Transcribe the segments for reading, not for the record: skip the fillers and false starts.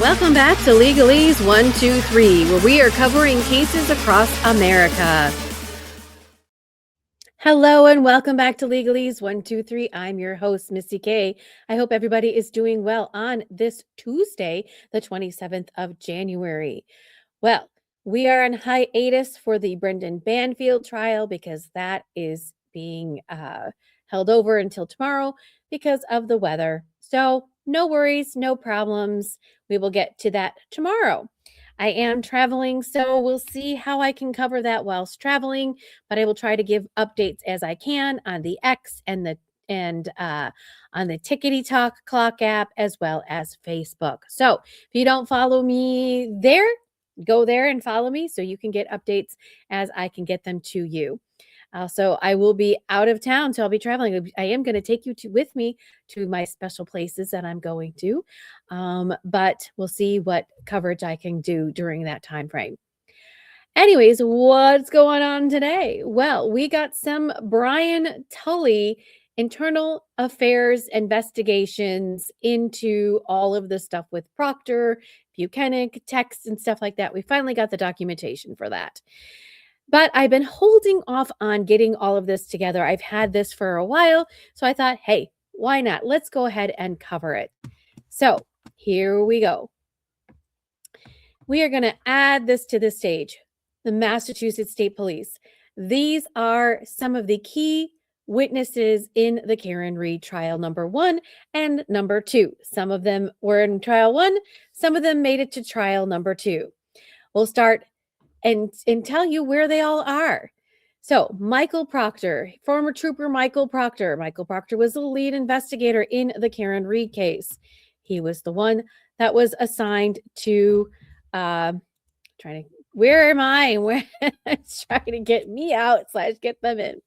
Welcome back to Legalese 123, where we are covering cases across America. Hello and welcome back to Legalese 123. I'm your host, Missy K. I hope everybody is doing well on this Tuesday, the 27th of January. Well, we are on hiatus for the Brendan Banfield trial because that is being held over until tomorrow because of the weather. So no worries, no problems. We will get to that tomorrow. I am traveling, so we'll see how I can cover that whilst traveling, but I will try to give updates as I can on the X and on the Tickety Talk Clock app as well as Facebook. So if you don't follow me there, go there and follow me so you can get updates as I can get them to you. So I will be out of town, so I'll be traveling. I am going to take you with me to my special places that I'm going to, but we'll see what coverage I can do during that time frame. Anyways, what's going on today? Well, we got some Brian Tully internal affairs investigations into all of the stuff with Proctor, Buchanan, texts, and stuff like that. We finally got the documentation for that. But I've been holding off on getting all of this together. I've had this for a while, so I thought, hey, why not? Let's go ahead and cover it. So here we go. We are going to add this to the stage. The Massachusetts State Police. These are some of the key witnesses in the Karen Read trial number 1 and number 2. Some of them were in trial 1. Some of them made it to trial number 2. We'll start and tell you where they all are. So Michael Proctor, former trooper Michael Proctor. Michael Proctor was the lead investigator in the Karen Read case. He was the one that was assigned to, where am I? Where it's trying to get me out / get them in.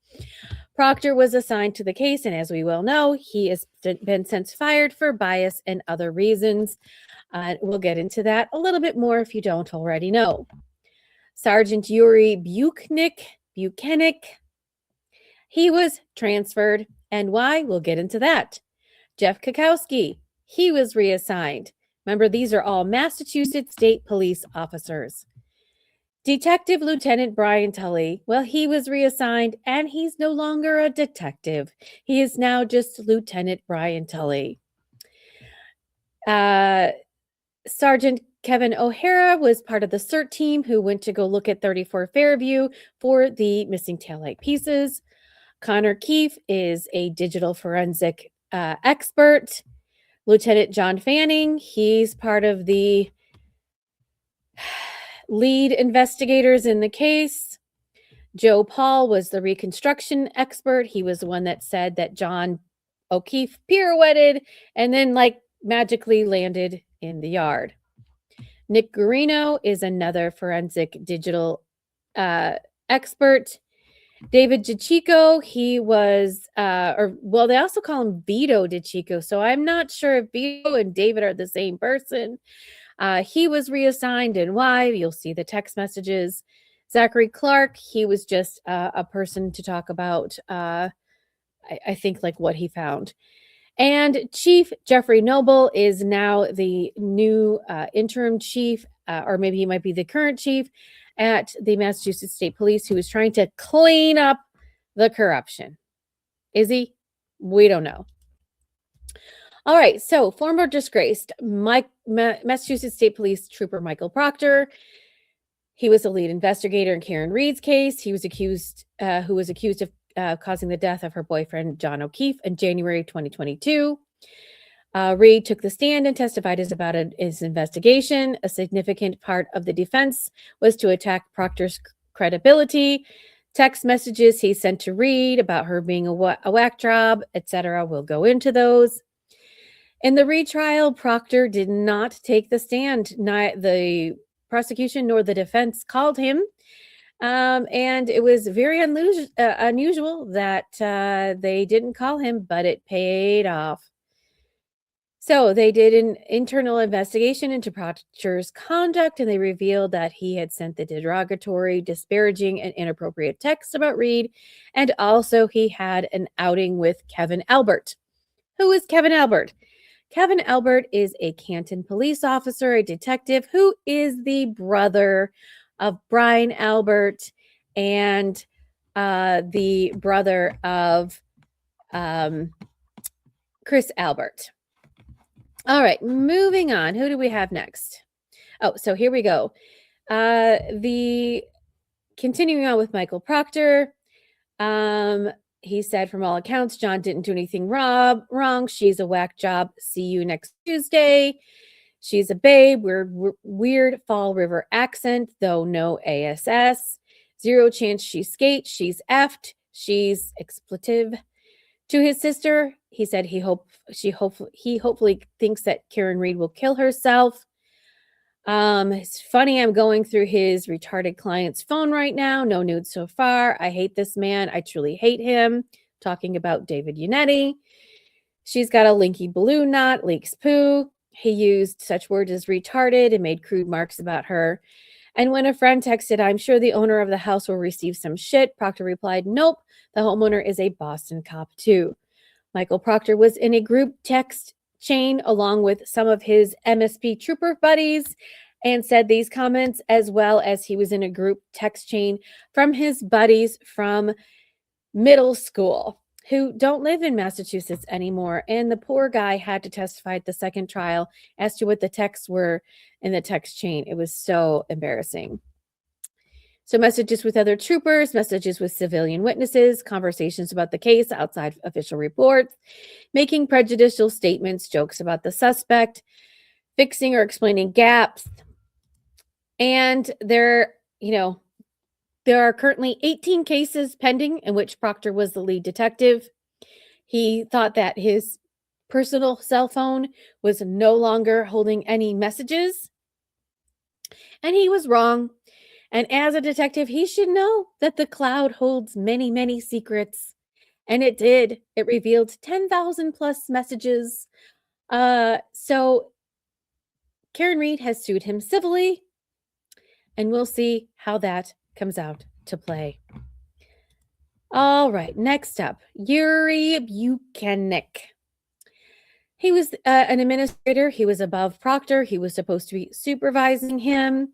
Proctor was assigned to the case, and as we well know, he has been since fired for bias and other reasons. We'll get into that a little bit more if you don't already know. Sergeant Yuri Buchanan, he was transferred. And why? We'll get into that. Jeff Kakowski, he was reassigned. Remember, these are all Massachusetts State Police officers. Detective Lieutenant Brian Tully, well, he was reassigned, and he's no longer a detective. He is now just Lieutenant Brian Tully. Sergeant Kevin O'Hara was part of the CERT team who went to go look at 34 Fairview for the missing taillight pieces. Connor Keefe is a digital forensic expert. Lieutenant John Fanning, he's part of the lead investigators in the case. Joe Paul was the reconstruction expert. He was the one that said that John O'Keefe pirouetted and then magically landed in the yard. Nick Guarino is another forensic digital expert. David DiCicco, he was, they also call him Vito DiCicco, so I'm not sure if Vito and David are the same person. He was reassigned, and why? You'll see the text messages. Zachary Clark, he was just a person to talk about, I think, what he found. And Chief Jeffrey Noble is now the new interim chief, or maybe he might be the current chief at the Massachusetts State Police, who is trying to clean up the corruption. Is he? We don't know. All right, so former disgraced Massachusetts State Police Trooper Michael Proctor. He was the lead investigator in Karen Read's case. He was accused, who was accused of causing the death of her boyfriend, John O'Keefe, in January 2022. Read took the stand and testified about his investigation. A significant part of the defense was to attack Proctor's credibility. Text messages he sent to Read about her being a whack job, etc. We'll go into those. In the retrial, Proctor did not take the stand. The prosecution nor the defense called him. And it was very unusual that they didn't call him, but it paid off. So they did an internal investigation into Proctor's conduct, and they revealed that he had sent the derogatory, disparaging, and inappropriate texts about Read, and also he had an outing with Kevin Albert. Who is Kevin Albert? Kevin Albert is a Canton police officer, a detective who is the brother of Brian Albert and the brother of Chris Albert. All right, moving on. Who do we have next? Oh, so here we go. Continuing on with Michael Proctor. He said, from all accounts, John didn't do anything wrong. She's a whack job. See you next Tuesday. She's a babe. Weird Fall River accent, though no ASS. Zero chance she skates. She's effed. She's expletive. To his sister, he said he hopefully thinks that Karen Reed will kill herself. It's funny, I'm going through his retarded client's phone right now. No nudes so far. I hate this man. I truly hate him. Talking about David Unetti. She's got a linky balloon knot, leaks poo. He used such words as retarded and made crude marks about her. And when a friend texted, I'm sure the owner of the house will receive some shit, Proctor replied, nope, the homeowner is a Boston cop too. Michael Proctor was in a group text chain along with some of his MSP trooper buddies and said these comments, as well as he was in a group text chain from his buddies from middle school who don't live in Massachusetts anymore. And the poor guy had to testify at the second trial as to what the texts were in the text chain. It was so embarrassing. So messages with other troopers, messages with civilian witnesses, conversations about the case outside official reports, making prejudicial statements, jokes about the suspect, fixing or explaining gaps. And there are currently 18 cases pending in which Proctor was the lead detective. He thought that his personal cell phone was no longer holding any messages, and he was wrong. And as a detective, he should know that the cloud holds many, many secrets. And it did. It revealed 10,000 plus messages. So Karen Reed has sued him civilly, and we'll see how that comes out to play. All right, next up, Yuri Buchanek. He was an administrator. He was above Proctor. He was supposed to be supervising him.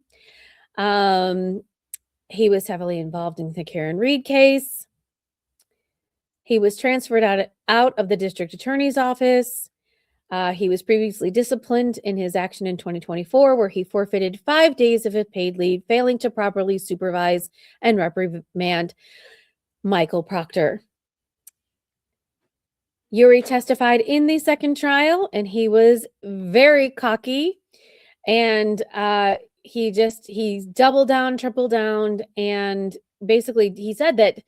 He was heavily involved in the Karen Reed case. He was transferred out of the district attorney's office. He was previously disciplined in his action in 2024, where he forfeited 5 days of a paid leave, failing to properly supervise and reprimand Michael Proctor. Yuri testified in the second trial, and he was very cocky, and he doubled down, tripled down, and basically he said that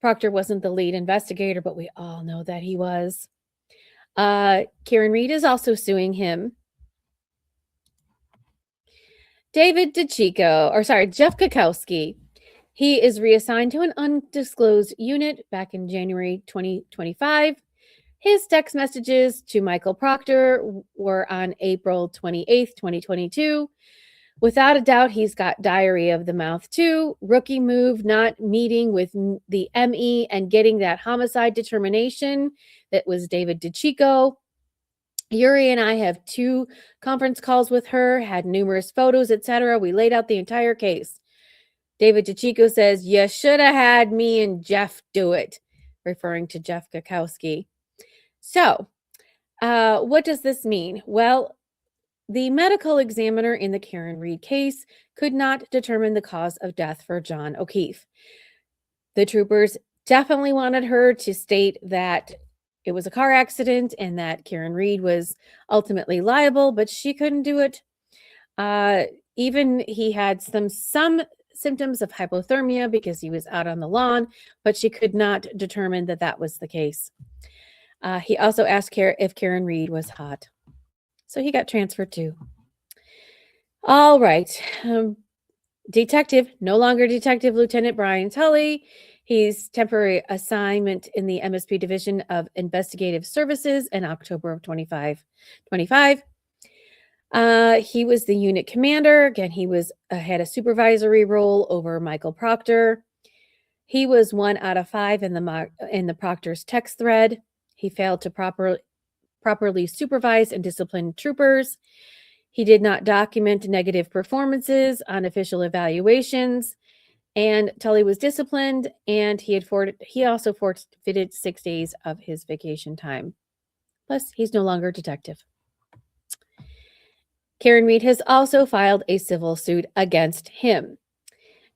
Proctor wasn't the lead investigator, but we all know that he was. Karen Reed is also suing him. Jeff Kukowski. He is reassigned to an undisclosed unit back in January 2025. His text messages to Michael Proctor were on April 28th, 2022. Without a doubt, he's got diarrhea of the mouth too. Rookie move, not meeting with the ME and getting that homicide determination that was David DeChico. Yuri and I have 2 conference calls with her, had numerous photos, etc. We laid out the entire case. David DeChico says, you should have had me and Jeff do it, referring to Jeff Kukowski. So, what does this mean? Well, the medical examiner in the Karen Reed case could not determine the cause of death for John O'Keefe. The troopers definitely wanted her to state that it was a car accident and that Karen Reed was ultimately liable, but she couldn't do it. Even he had some symptoms of hypothermia because he was out on the lawn, but she could not determine that that was the case. He also asked if Karen Reed was hot. So he got transferred too. All right. Detective, no longer Detective Lieutenant Brian Tully. He's temporary assignment in the MSP Division of Investigative Services in October of 2025. He was the unit commander. Again, he had a supervisory role over Michael Proctor. He was 1 out of 5 in the Proctor's text thread. He failed to properly supervise and discipline troopers. He did not document negative performances on official evaluations, and Tully was disciplined, and he also forfeited 6 days of his vacation time. Plus, he's no longer a detective. Karen Reed has also filed a civil suit against him.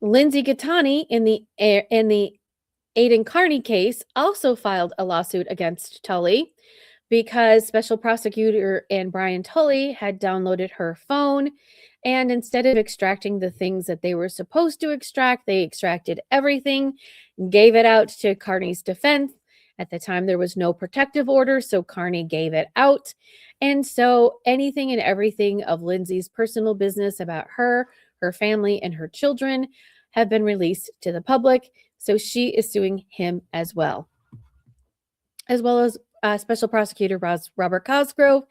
Lindsay Gattani in the Aidan Carney case also filed a lawsuit against Tully because special prosecutor and Brian Tully had downloaded her phone, and instead of extracting the things that they were supposed to extract, they extracted everything, gave it out to Carney's defense. At the time, there was no protective order, so Carney gave it out. And so anything and everything of Lindsay's personal business about her family, and her children have been released to the public. So she is suing him as well as Special Prosecutor Robert Cosgrove.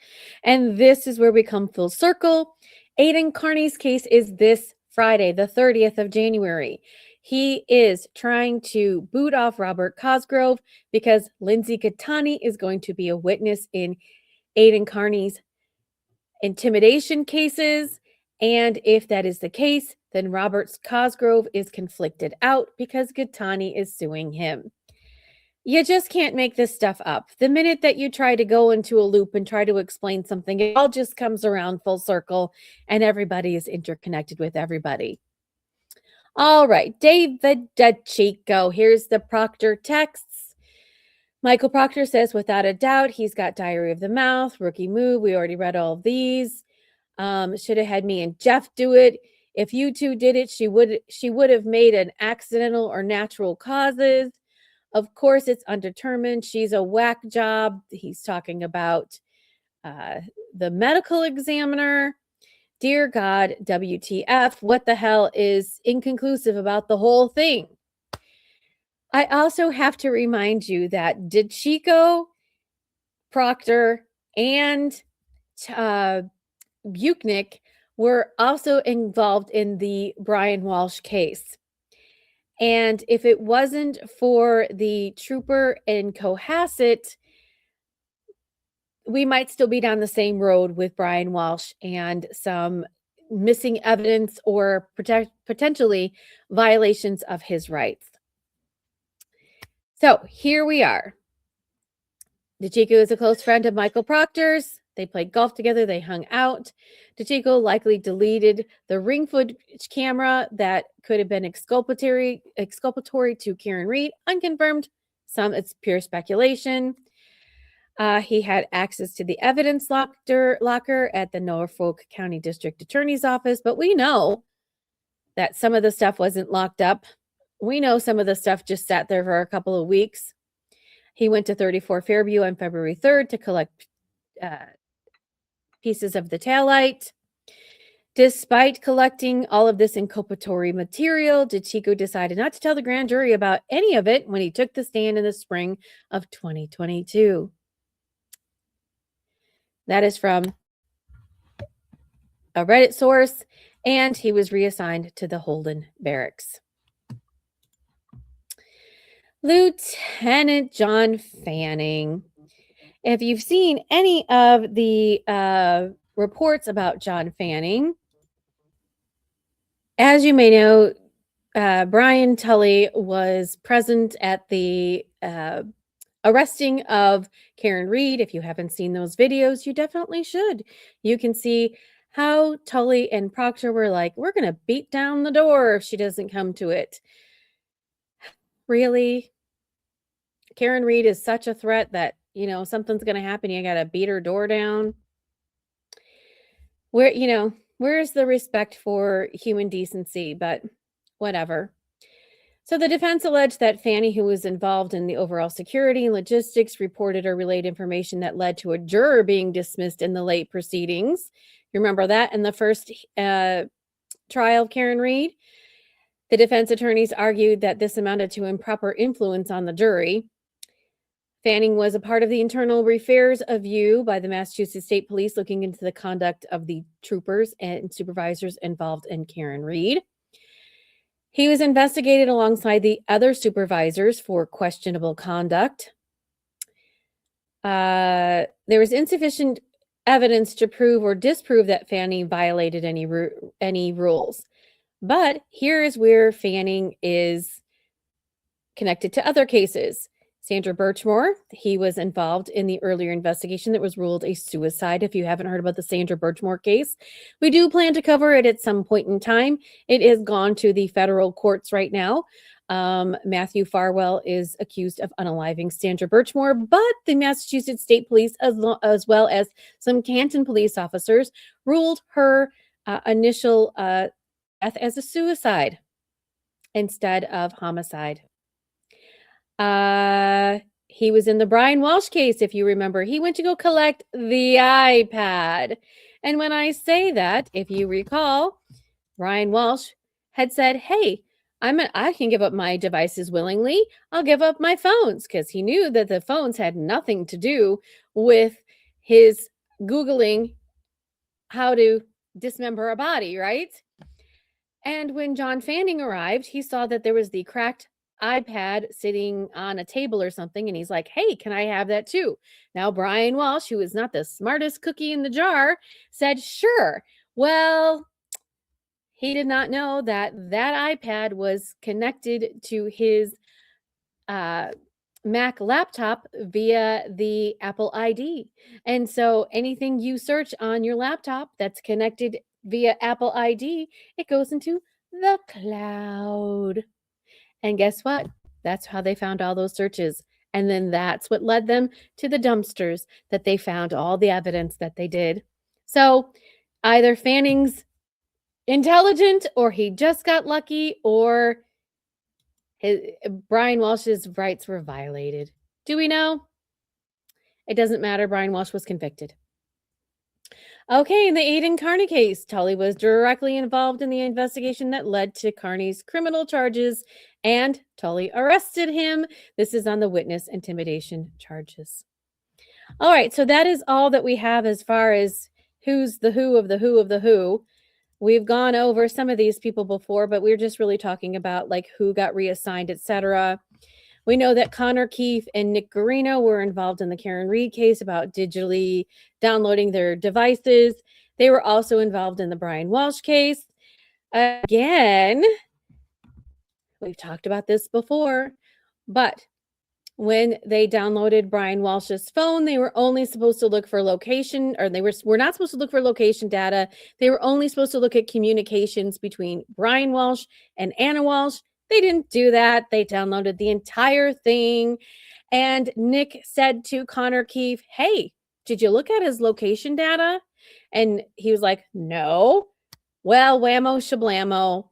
And this is where we come full circle. Aidan Carney's case is this Friday, the 30th of January. He is trying to boot off Robert Cosgrove because Lindsay Gattani is going to be a witness in Aidan Carney's intimidation cases. And if that is the case, then Robert Cosgrove is conflicted out because Gattani is suing him. You just can't make this stuff up. The minute that you try to go into a loop and try to explain something, it all just comes around full circle and everybody is interconnected with everybody. All right, David DeChico. Here's the Proctor texts. Michael Proctor says, without a doubt, he's got diarrhea of the mouth, rookie move. We already read all of these. Should have had me and Jeff do it. If you two did it, she would have made an accidental or natural causes. Of course, it's undetermined. She's a whack job. He's talking about the medical examiner. Dear God, WTF, what the hell is inconclusive about the whole thing? I also have to remind you that DeChico, Proctor, and Buchnick were also involved in the Brian Walsh case. And if it wasn't for the trooper in Cohasset, we might still be down the same road with Brian Walsh and some missing evidence or potentially violations of his rights. So here we are. DeChico is a close friend of Michael Proctor's. They played golf together. They hung out. DeChico likely deleted the ring footage camera that could have been exculpatory to Karen Reed. Unconfirmed. Some it's pure speculation. He had access to the evidence locker at the Norfolk County District Attorney's Office, but we know that some of the stuff wasn't locked up. We know some of the stuff just sat there for a couple of weeks. He went to 34 Fairview on February 3rd to collect pieces of the taillight. Despite collecting all of this inculpatory material, DeChico decided not to tell the grand jury about any of it when he took the stand in the spring of 2022. That is from a Reddit source, and he was reassigned to the Holden Barracks. Lieutenant John Fanning. If you've seen any of the reports about John Fanning, as you may know, Brian Tully was present at the arresting of Karen Reed. If you haven't seen those videos, you definitely should. You can see how Tully and Proctor were like, we're going to beat down the door if she doesn't come to it. Really? Karen Reed is such a threat that, something's going to happen. You got to beat her door down. Where's the respect for human decency? But whatever. So the defense alleged that Fanny, who was involved in the overall security and logistics, reported or relayed information that led to a juror being dismissed in the late proceedings. You remember that in the first trial of Karen Reed? The defense attorneys argued that this amounted to improper influence on the jury. Fanning was a part of the internal affairs review by the Massachusetts State Police looking into the conduct of the troopers and supervisors involved in Karen Reed. He was investigated alongside the other supervisors for questionable conduct. There was insufficient evidence to prove or disprove that Fanning violated any rules. But here is where Fanning is connected to other cases. Sandra Birchmore, he was involved in the earlier investigation that was ruled a suicide. If you haven't heard about the Sandra Birchmore case, we do plan to cover it at some point in time. It is gone to the federal courts right now. Matthew Farwell is accused of unaliving Sandra Birchmore, but the Massachusetts State Police, as well as some Canton police officers, ruled her initial death as a suicide instead of homicide. He was in the Brian Walsh case, if you remember. He went to go collect the iPad. And when I say that, if you recall, Brian Walsh had said, hey, I can give up my devices willingly. I'll give up my phones, because he knew that the phones had nothing to do with his Googling how to dismember a body, right? And when John Fanning arrived, he saw that there was the cracked iPad sitting on a table or something, and he's like, hey, can I have that too? Now, Brian Walsh, who is not the smartest cookie in the jar, said, sure. Well, he did not know that that iPad was connected to his Mac laptop via the Apple ID. And so anything you search on your laptop that's connected via Apple ID, it goes into the cloud. And guess what? That's how they found all those searches. And then that's what led them to the dumpsters that they found all the evidence that they did. So either Fanning's intelligent, or he just got lucky, or Brian Walsh's rights were violated. Do we know? It doesn't matter. Brian Walsh was convicted. Okay, in the Aidan Carney case, Tully was directly involved in the investigation that led to Carney's criminal charges, and Tully arrested him. This is on the witness intimidation charges. All right, so that is all that we have as far as who's the who of the who of the who. We've gone over some of these people before, but we're just really talking about like who got reassigned, etc. We know that Connor Keefe and Nick Garino were involved in the Karen Reed case about digitally downloading their devices. They were also involved in the Brian Walsh case. Again, we've talked about this before, but when they downloaded Brian Walsh's phone, they were only supposed to look for location, or they were not supposed to look for location data. They were only supposed to look at communications between Brian Walsh and Anna Walsh. They didn't do that. They downloaded the entire thing. And Nick said to Connor Keefe, hey, did you look at his location data? And he was like, no. Well, whammo shablamo.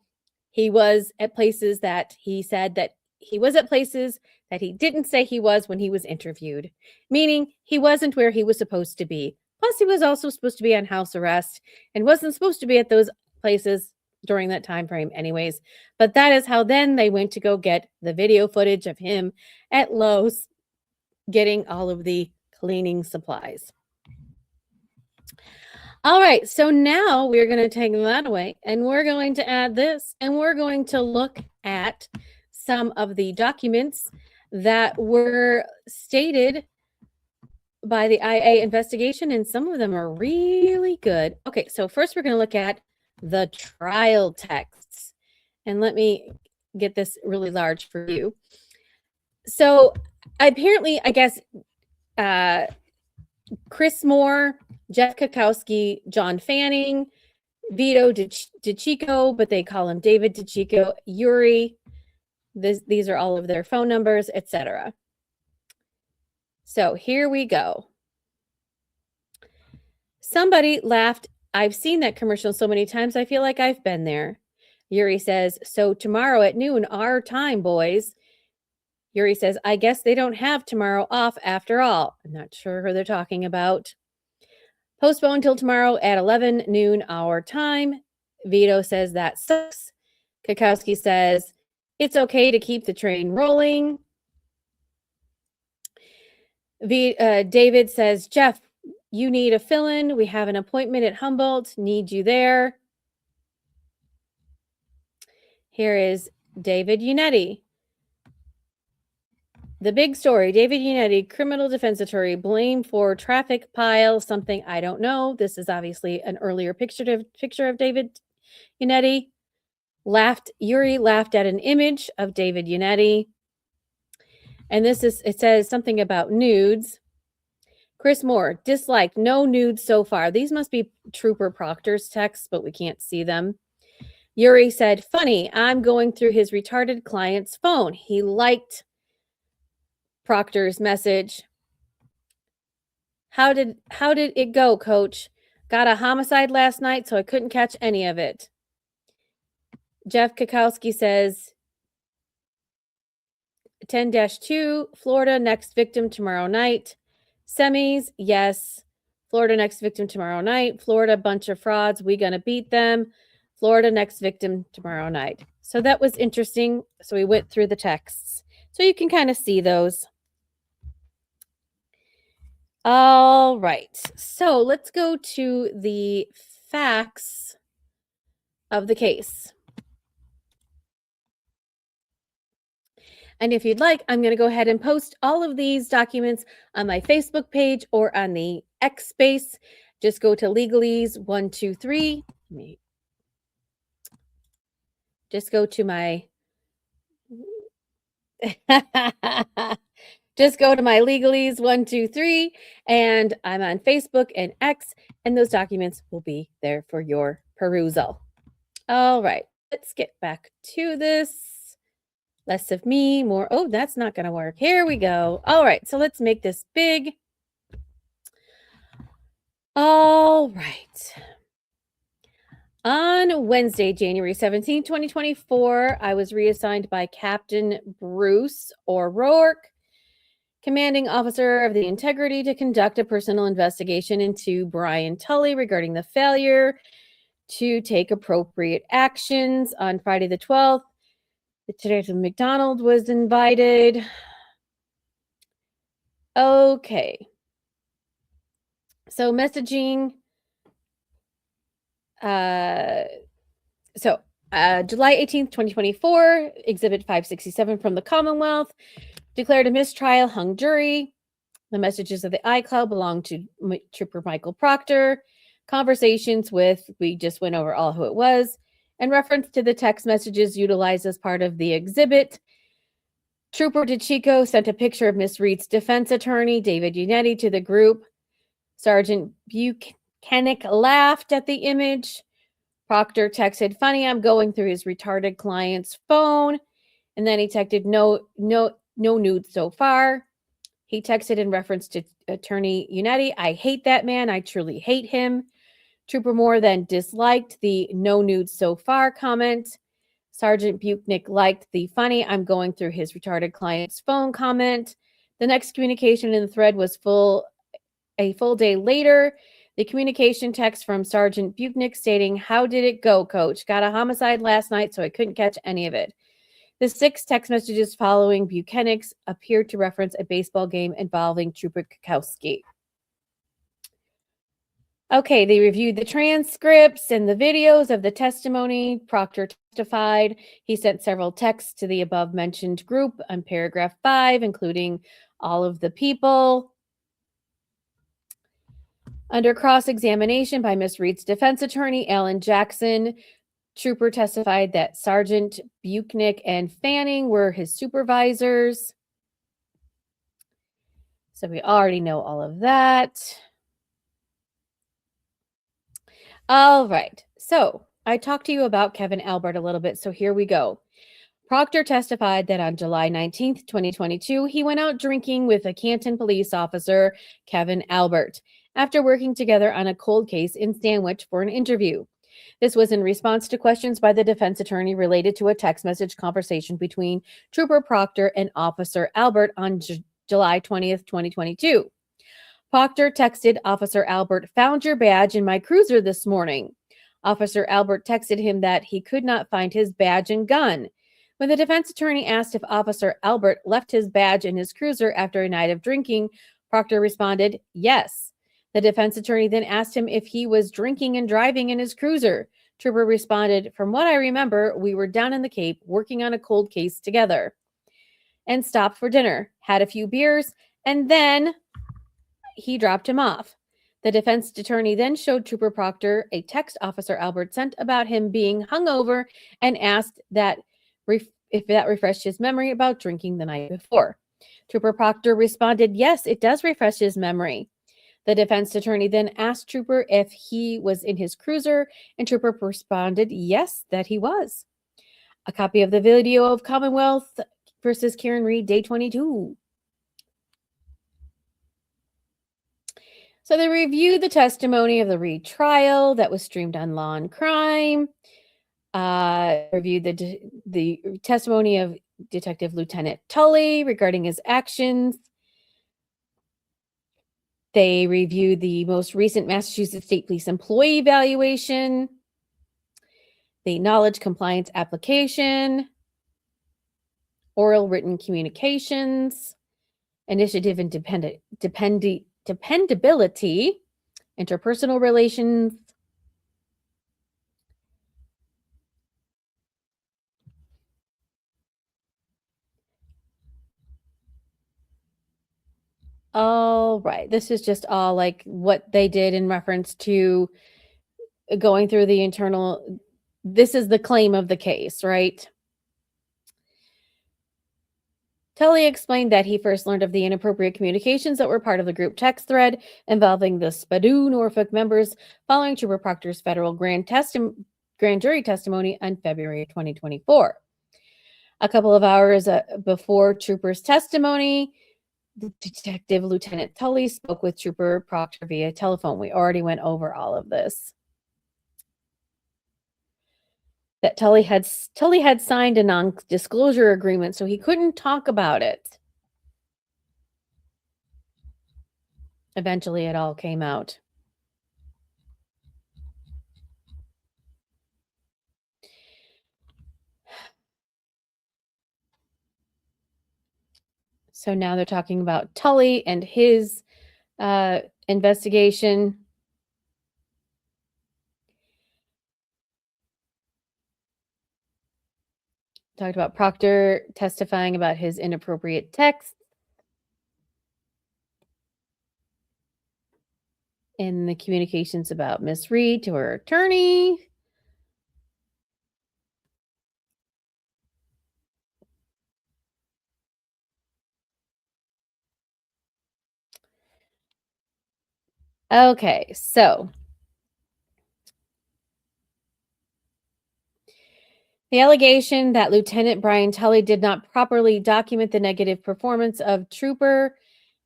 He was at places that he said that he was at places that he didn't say he was when he was interviewed, meaning he wasn't where he was supposed to be. Plus, he was also supposed to be on house arrest and wasn't supposed to be at those places during that time frame anyways. But that is how then they went to go get the video footage of him at Lowe's getting all of the cleaning supplies. All right, so now we're going to take that away and we're going to add this, and we're going to look at some of the documents that were stated by the IA investigation, and some of them are really good. Okay, so first we're going to look at the trial texts. And let me get this really large for you. So apparently, I guess, Chris Moore, Jeff Kukowski, John Fanning, Vito DiCicco, but they call him David DiCicco, Yuri. These are all of their phone numbers, etc. So here we go. Somebody laughed. I've seen that commercial so many times, I feel like I've been there. Yuri says, so tomorrow at noon, our time, boys. Yuri says, I guess they don't have tomorrow off after all. I'm not sure who they're talking about. Postpone till tomorrow at 11 noon, our time. Vito says, that sucks. Kukowski says, it's okay to keep the train rolling. David says, Jeff, you need a fill-in. We have an appointment at Humboldt. Need you there. Here is David Unetti. The big story, David Unetti, criminal defense attorney, blamed for traffic pile, something I don't know. This is obviously an earlier picture of David Unetti. Yuri laughed at an image of David Unetti. And it says something about nudes. Chris Moore, disliked, no nudes so far. These must be Trooper Proctor's texts, but we can't see them. Yuri said, funny, I'm going through his retarded client's phone. He liked Proctor's message. How did it go, coach? Got a homicide last night, so I couldn't catch any of it. Jeff Kakowski says, 10-2, Florida next victim tomorrow night. Semis, yes. Florida next victim tomorrow night. Florida bunch of frauds. We gonna beat them. Florida next victim tomorrow night. So that was interesting. So we went through the texts. So you can kind of see those. All right. So let's go to the facts of the case. And if you'd like, I'm going to go ahead and post all of these documents on my Facebook page or on the X space. Just go to legalese123. Just go to my just go to my legalese123, and I'm on Facebook and X, and those documents will be there for your perusal. All right, let's get back to this. Less of me, more. Oh, that's not going to work. Here we go. All right, so let's make this big. All right. On Wednesday, January 17, 2024, I was reassigned by Captain Bruce O'Rourke, commanding officer of the Integrity, to conduct a personal investigation into Brian Tully regarding the failure to take appropriate actions. On Friday the 12th, Detective McDonald was invited. Okay. So messaging. July 18th, 2024, Exhibit 567 from the Commonwealth, declared a mistrial, hung jury. The messages of the iCloud belong to Trooper Michael Proctor. Conversations with, we just went over all who it was, and reference to the text messages utilized as part of the exhibit. Trooper DeChico sent a picture of Miss Reed's defense attorney, David Unetti, to the group. Sergeant Buchanan laughed at the image. Proctor texted, funny, I'm going through his retarded client's phone. And then he texted, no nudes so far. He texted in reference to attorney Unetti, I hate that man. I truly hate him. Trooper Moore then disliked the no nudes so far comment. Sergeant Buchanan liked the funny, I'm going through his retarded client's phone comment. The next communication in the thread was a full day later. The communication text from Sergeant Buchanan stating, how did it go, coach? Got a homicide last night, so I couldn't catch any of it. The 6 text messages following Buchanan's appeared to reference a baseball game involving Trooper Kakowski. Okay, they reviewed the transcripts and the videos of the testimony. Proctor testified. He sent several texts to the above-mentioned group on paragraph 5, including all of the people. Under cross-examination by Miss Reed's defense attorney, Alan Jackson, Trooper testified that Sergeant Buchanan and Fanning were his supervisors. So we already know all of that. All right. So I talked to you about Kevin Albert a little bit. So here we go. Proctor testified that on July 19th, 2022, he went out drinking with a Canton police officer, Kevin Albert, after working together on a cold case in Sandwich for an interview. This was in response to questions by the defense attorney related to a text message conversation between Trooper Proctor and Officer Albert on July 20th, 2022. Proctor texted Officer Albert, found your badge in my cruiser this morning. Officer Albert texted him that he could not find his badge and gun. When the defense attorney asked if Officer Albert left his badge in his cruiser after a night of drinking, Proctor responded, yes. The defense attorney then asked him if he was drinking and driving in his cruiser. Trooper responded, from what I remember, we were down in the Cape working on a cold case together. and stopped for dinner, had a few beers, and then he dropped him off. The defense attorney then showed Trooper Proctor a text Officer Albert sent about him being hungover and asked that if that refreshed his memory about drinking the night before. Trooper Proctor responded, yes, it does refresh his memory. The defense attorney then asked Trooper if he was in his cruiser, and Trooper responded, yes, that he was. A copy of the video of Commonwealth versus Karen Reed, day 22. So they reviewed the testimony of the Reed trial that was streamed on Law and Crime. Reviewed the testimony of Detective Lieutenant Tully regarding his actions. They reviewed the most recent Massachusetts State Police employee evaluation, the knowledge compliance application, oral written communications, initiative and dependability, interpersonal relations, all right. This is just all like what they did in reference to going through the internal. This is the claim of the case, right? Tully explained that he first learned of the inappropriate communications that were part of the group text thread involving the Spadoo Norfolk members following Trooper Proctor's federal grand jury testimony on February 2024. A couple of hours before Trooper's testimony, Detective Lieutenant Tully spoke with Trooper Proctor via telephone. We already went over all of this. That Tully had signed a non-disclosure agreement, so he couldn't talk about it. Eventually, it all came out. So now they're talking about Tully and his investigation. Talked about Proctor testifying about his inappropriate texts in the communications about Miss Reed to her attorney. Okay, so the allegation that Lieutenant Brian Tully did not properly document the negative performance of Trooper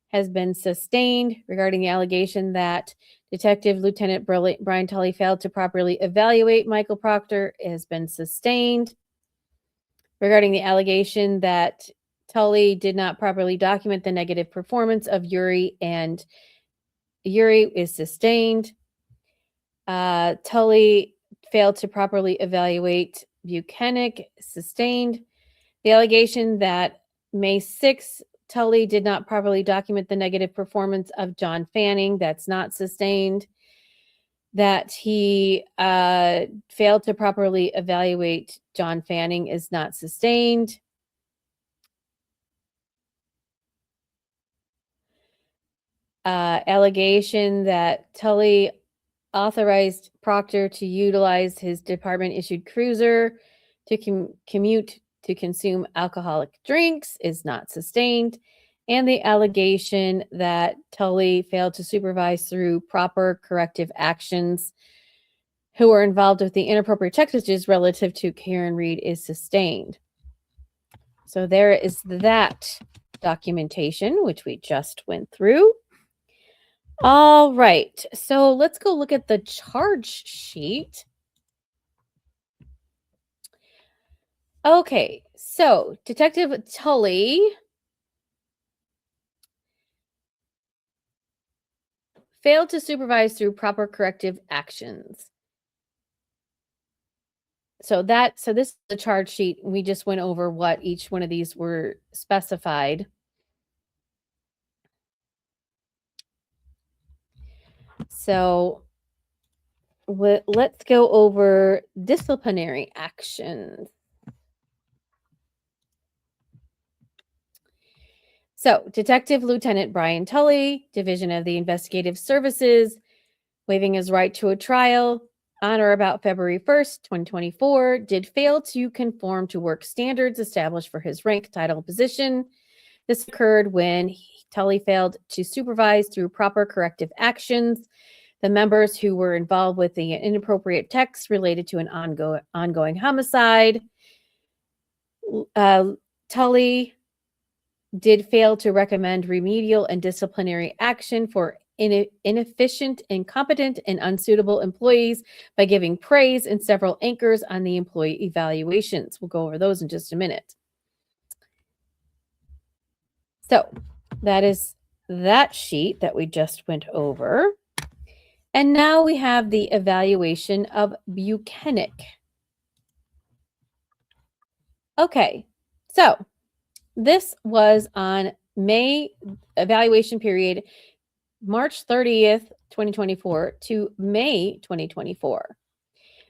has been sustained. Regarding the allegation that Detective Lieutenant Brian Tully failed to properly evaluate Michael Proctor has been sustained. Regarding the allegation that Tully did not properly document the negative performance of Yuri is sustained. Tully failed to properly evaluate Buchanan, sustained. The allegation that May 6th, Tully did not properly document the negative performance of John Fanning, that's not sustained. That he failed to properly evaluate John Fanning is not sustained. Allegation that Tully authorized Proctor to utilize his department-issued cruiser to commute to consume alcoholic drinks is not sustained. And the allegation that Tully failed to supervise through proper corrective actions who were involved with the inappropriate text messages relative to Karen Reed is sustained. So there is that documentation, which we just went through. All right, so let's go look at the charge sheet. Okay, so Detective Tully failed to supervise through proper corrective actions. So this is the charge sheet. We just went over what each one of these were specified. So let's go over disciplinary actions. So, Detective Lieutenant Brian Tully, Division of the Investigative Services, waiving his right to a trial on or about February 1st, 2024, did fail to conform to work standards established for his rank, title, and position. This occurred when Tully failed to supervise through proper corrective actions the members who were involved with the inappropriate texts related to an ongoing homicide. Tully did fail to recommend remedial and disciplinary action for inefficient, incompetent, and unsuitable employees by giving praise and several anchors on the employee evaluations. We'll go over those in just a minute. So that is that sheet that we just went over. And now we have the evaluation of Buchanan. Okay, so this was on May evaluation period, March 30th, 2024 to May 2024.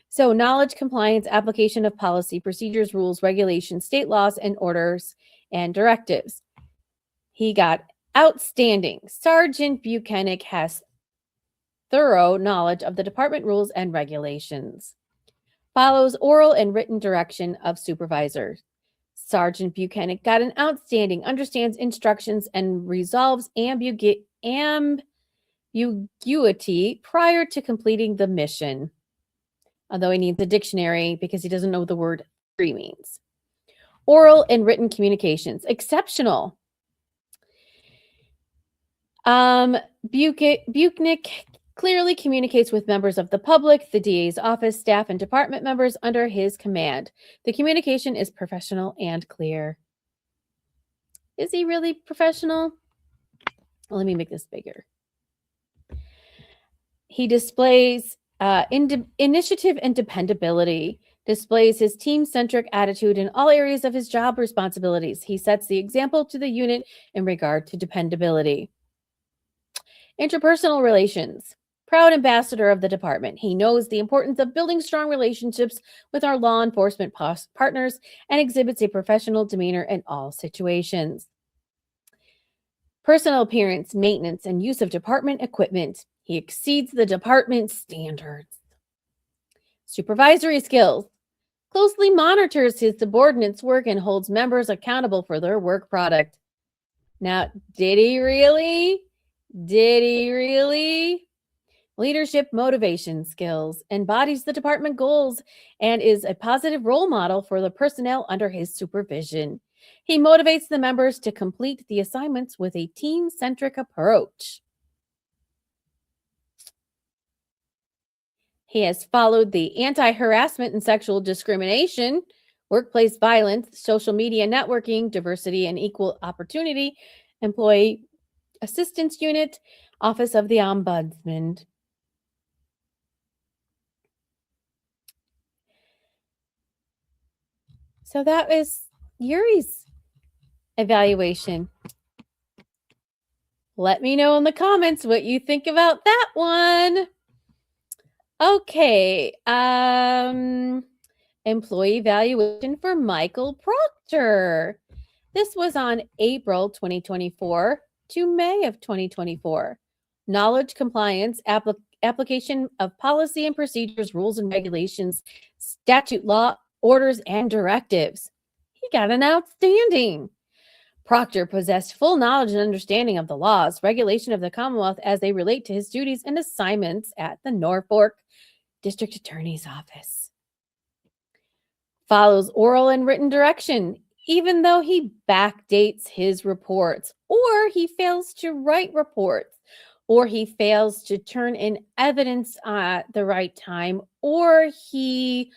So knowledge, compliance, application of policy, procedures, rules, regulations, state laws, and orders and directives. He got outstanding. Sergeant Buchanan has thorough knowledge of the department rules and regulations. Follows oral and written direction of supervisors. Sergeant Buchanan got an outstanding, understands instructions, and resolves ambiguity prior to completing the mission. Although he needs a dictionary because he doesn't know what the word free means. Oral and written communications, exceptional. Buchanan clearly communicates with members of the public, the DA's office, staff, and department members under his command. The communication is professional and clear. Is he really professional? Well, let me make this bigger. He displays initiative and dependability, displays his team-centric attitude in all areas of his job responsibilities. He sets the example to the unit in regard to dependability. Interpersonal relations. Proud ambassador of the department. He knows the importance of building strong relationships with our law enforcement partners and exhibits a professional demeanor in all situations. Personal appearance, maintenance, and use of department equipment. He exceeds the department standards. Supervisory skills. Closely monitors his subordinates' work and holds members accountable for their work product. Now, did he really? Did he really? Leadership motivation skills, embodies the department goals, and is a positive role model for the personnel under his supervision. He motivates the members to complete the assignments with a team-centric approach. He has followed the anti-harassment and sexual discrimination, workplace violence, social media networking, diversity and equal opportunity, employee assistance unit, Office of the Ombudsman. So that is Yuri's evaluation. Let me know in the comments what you think about that one. Okay. Employee evaluation for Michael Proctor. This was on April 2024 to May of 2024. Knowledge, compliance, application of policy and procedures, rules and regulations, statute, law, orders, and directives. He got an outstanding. Proctor possessed full knowledge and understanding of the laws, regulation of the Commonwealth as they relate to his duties and assignments at the Norfolk District Attorney's Office. Follows oral and written direction, even though he backdates his reports, or he fails to write reports, or he fails to turn in evidence at the right time, or he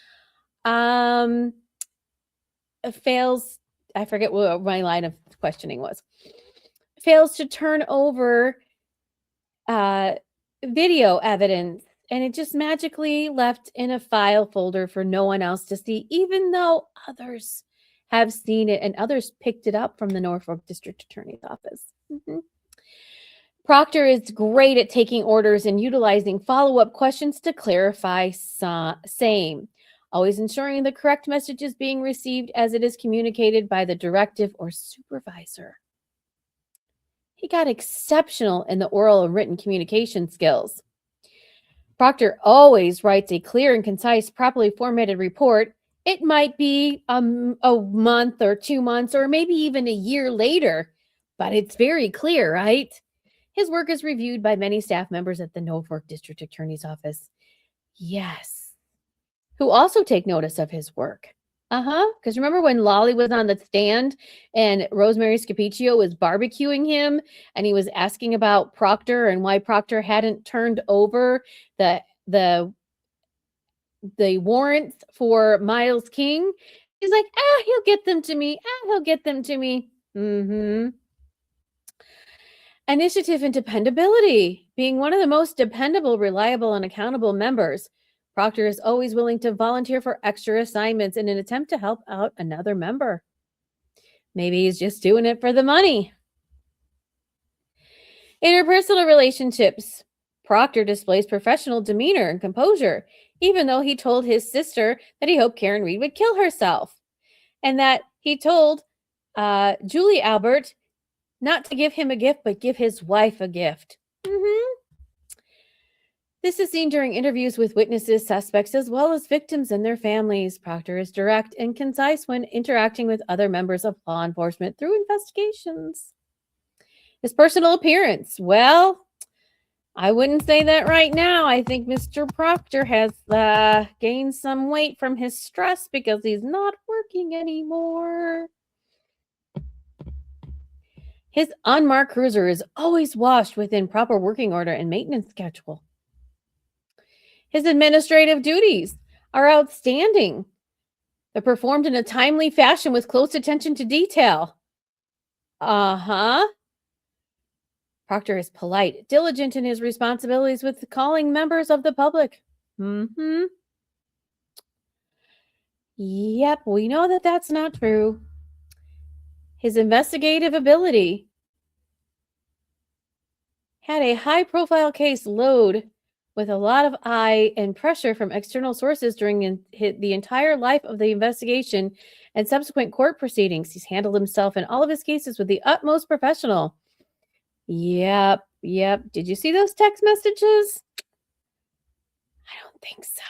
fails, I forget what my line of questioning was, fails to turn over video evidence, and it just magically left in a file folder for no one else to see, even though others have seen it and others picked it up from the Norfolk District Attorney's Office. Proctor is great at taking orders and utilizing follow-up questions to clarify same. Always ensuring the correct message is being received as it is communicated by the directive or supervisor. He got exceptional in the oral and written communication skills. Proctor always writes a clear and concise, properly formatted report. It might be a month or 2 months or maybe even a year later, but it's very clear, right? His work is reviewed by many staff members at the Norfolk District Attorney's Office. Yes. Who also take notice of his work. Because remember when Lolly was on the stand and Rosemary Scapiccio was barbecuing him and he was asking about Proctor and why Proctor hadn't turned over the the warrants for Miles King? He's like, he'll get them to me. He'll get them to me. Initiative and dependability. Being one of the most dependable, reliable, and accountable members, Proctor is always willing to volunteer for extra assignments in an attempt to help out another member. Maybe he's just doing it for the money. Interpersonal relationships. Proctor displays professional demeanor and composure, even though he told his sister that he hoped Karen Reed would kill herself, and that he told Julie Albert not to give him a gift, but give his wife a gift. This is seen during interviews with witnesses, suspects, as well as victims and their families. Proctor is direct and concise when interacting with other members of law enforcement through investigations. His personal appearance. Well, I wouldn't say that right now. I think Mr. Proctor has gained some weight from his stress because he's not working anymore. His unmarked cruiser is always washed within proper working order and maintenance schedule. His administrative duties are outstanding. They're performed in a timely fashion with close attention to detail. Proctor is polite, diligent in his responsibilities with calling members of the public. Yep, we know that that's not true. His investigative ability. Had a high-profile case load with a lot of eye and pressure from external sources during the entire life of the investigation and subsequent court proceedings. He's handled himself in all of his cases with the utmost professional. Yep. Did you see those text messages? I don't think so.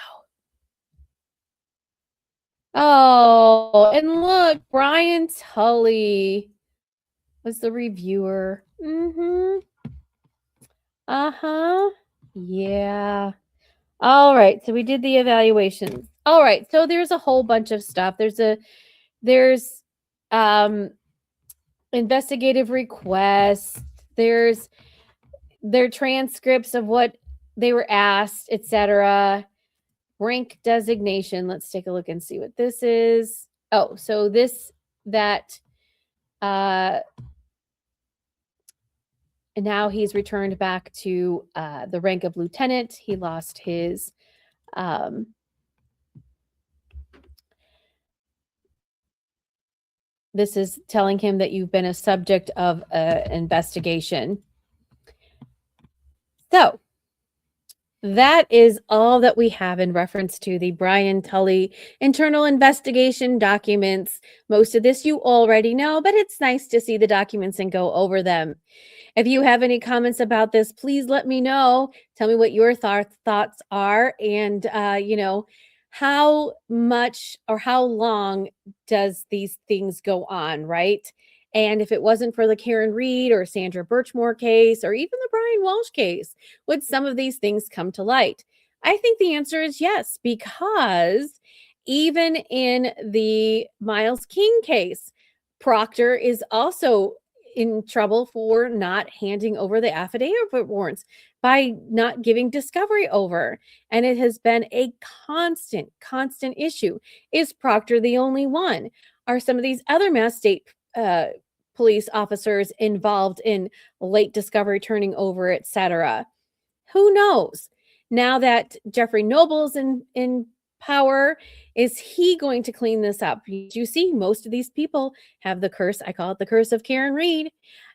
Oh, and look, Brian Tully was the reviewer. Yeah. All right. So we did the evaluations. All right. So there's a whole bunch of stuff. There's investigative requests. There's their transcripts of what they were asked, etc. Rank designation. Let's take a look and see what this is. Oh, so and now he's returned back to the rank of lieutenant. He lost his this is telling him that you've been a subject of an investigation. So that is all that we have in reference to the Brian Tully internal investigation documents. Most of this you already know, but it's nice to see the documents and go over them. If you have any comments about this, please let me know. Tell me what your thoughts are, and how much or how long does these things go on, right? And if it wasn't for the Karen Reed or Sandra Birchmore case or even the Brian Walsh case, would some of these things come to light? I think the answer is yes, because even in the Miles King case, Proctor is also in trouble for not handing over the affidavit warrants, by not giving discovery over. And it has been a constant issue. Is Proctor the only one? Are some of these other Mass State police officers involved in late discovery, turning over, etc.? Who knows? Now that Jeffrey Noble's in power, is he going to clean this up? You see, most of these people have the curse. I call it the curse of Karen Reed.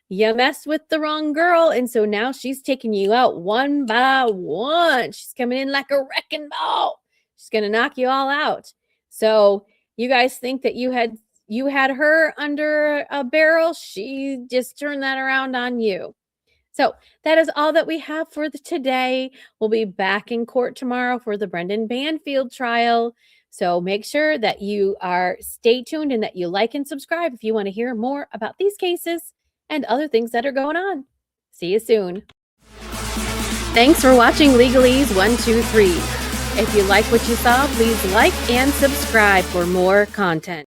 You messed with the wrong girl, and so now she's taking you out one by one. She's coming in like a wrecking ball. She's going to knock you all out. So you guys think that you had you had her under a barrel, she just turned that around on you. So that is all that we have for today. We'll be back in court tomorrow for the Brendan Banfield trial. So make sure that you are stay tuned and that you like and subscribe if you want to hear more about these cases and other things that are going on. See you soon. Thanks for watching Legalese 123. If you like what you saw, please like and subscribe for more content.